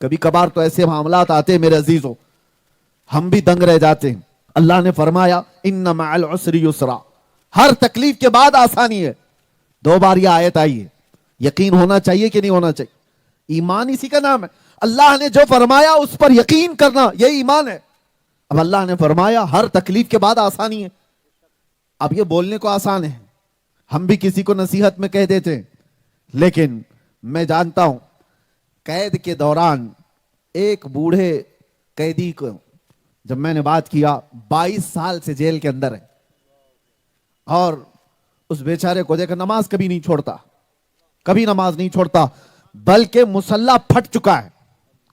کبھی کبھار تو ایسے معاملات آتے ہیں میرے عزیزوں، ہم بھی دنگ رہ جاتے ہیں۔ اللہ نے فرمایا ان مع العسر یسرا، ہر تکلیف کے بعد آسانی ہے۔ 2 بار یہ آیت آئی ہے۔ یقین ہونا چاہیے کہ نہیں ہونا چاہیے؟ ایمان اسی کا نام ہے۔ اللہ نے جو فرمایا اس پر یقین کرنا، یہ ایمان ہے۔ اب اللہ نے فرمایا ہر تکلیف کے بعد آسانی ہے۔ اب یہ بولنے کو آسان ہے، ہم بھی کسی کو نصیحت میں کہہ دیتے ہیں، لیکن میں جانتا ہوں قید کے دوران ایک بوڑھے قیدی کو جب میں نے بات کیا، 22 سال سے جیل کے اندر ہے، اور اس بیچارے کو دیکھا نماز کبھی نہیں چھوڑتا، کبھی نماز نہیں چھوڑتا، بلکہ مصلی پھٹ چکا ہے،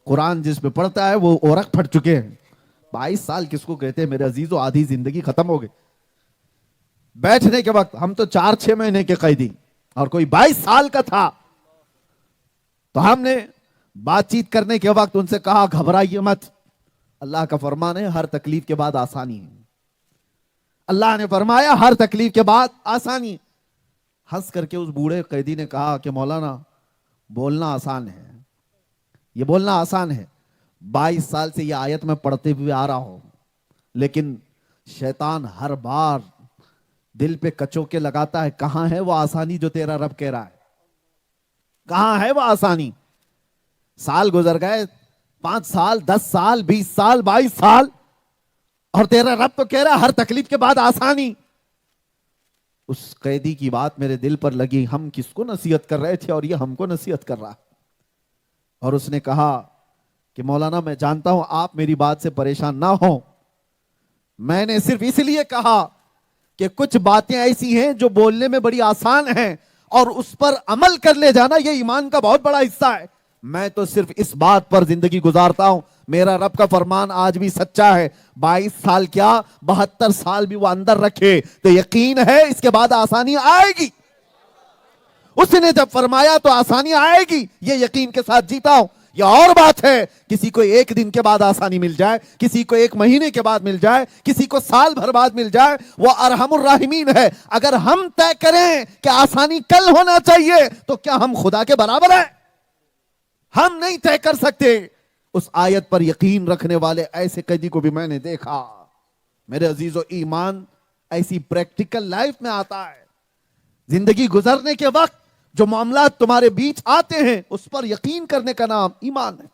قرآن جس پہ پڑھتا ہے وہ اورق پھٹ چکے ہیں۔ 22 سال کس کو کہتے ہیں میرے عزیزو؟ آدھی زندگی ختم ہو گئی۔ بیٹھنے کے وقت ہم تو 4-6 مہینے کے قیدی، اور کوئی 22 سال کا تھا، تو ہم نے بات چیت کرنے کے وقت ان سے کہا گھبرائیے مت، اللہ کا فرمان ہے ہر تکلیف کے بعد آسانی ہے۔ اللہ نے فرمایا ہر تکلیف کے بعد آسانی۔ ہنس کر کے اس بوڑھے قیدی نے کہا کہ مولانا بولنا آسان ہے، یہ بولنا آسان ہے، 22 سال سے یہ آیت میں پڑھتے ہوئے آ رہا ہوں، لیکن شیطان ہر بار دل پہ کچوکے لگاتا ہے، کہاں ہے وہ آسانی جو تیرا رب کہہ رہا ہے؟ کہاں ہے وہ آسانی؟ سال گزر گئے، 5 سال، 10 سال، 20 سال، 22 سال، اور تیرا رب تو کہہ رہا ہے ہر تکلیف کے بعد آسانی۔ اس قیدی کی بات میرے دل پر لگی، ہم کس کو نصیحت کر رہے تھے اور یہ ہم کو نصیحت کر رہا ہے۔ اور اس نے کہا کہ مولانا میں جانتا ہوں آپ میری بات سے پریشان نہ ہوں، میں نے صرف اس لیے کہا کہ کچھ باتیں ایسی ہیں جو بولنے میں بڑی آسان ہیں، اور اس پر عمل کر لے جانا یہ ایمان کا بہت بڑا حصہ ہے۔ میں تو صرف اس بات پر زندگی گزارتا ہوں، میرا رب کا فرمان آج بھی سچا ہے، 22 سال کیا 72 سال بھی وہ اندر رکھے تو یقین ہے اس کے بعد آسانی آئے گی۔ اس نے جب فرمایا تو آسانی آئے گی، یہ یقین کے ساتھ جیتا ہوں۔ یہ اور بات ہے کسی کو 1 دن کے بعد آسانی مل جائے، کسی کو 1 مہینے کے بعد مل جائے، کسی کو سال بھر بعد مل جائے، وہ ارحم الراحمین ہے۔ اگر ہم طے کریں کہ آسانی کل ہونا چاہیے تو کیا ہم خدا کے برابر ہیں؟ ہم نہیں طے کر سکتے۔ اس آیت پر یقین رکھنے والے ایسے قیدی کو بھی میں نے دیکھا۔ میرے عزیزو، ایمان ایسی پریکٹیکل لائف میں آتا ہے، زندگی گزرنے کے وقت جو معاملات تمہارے بیچ آتے ہیں اس پر یقین کرنے کا نام ایمان ہے۔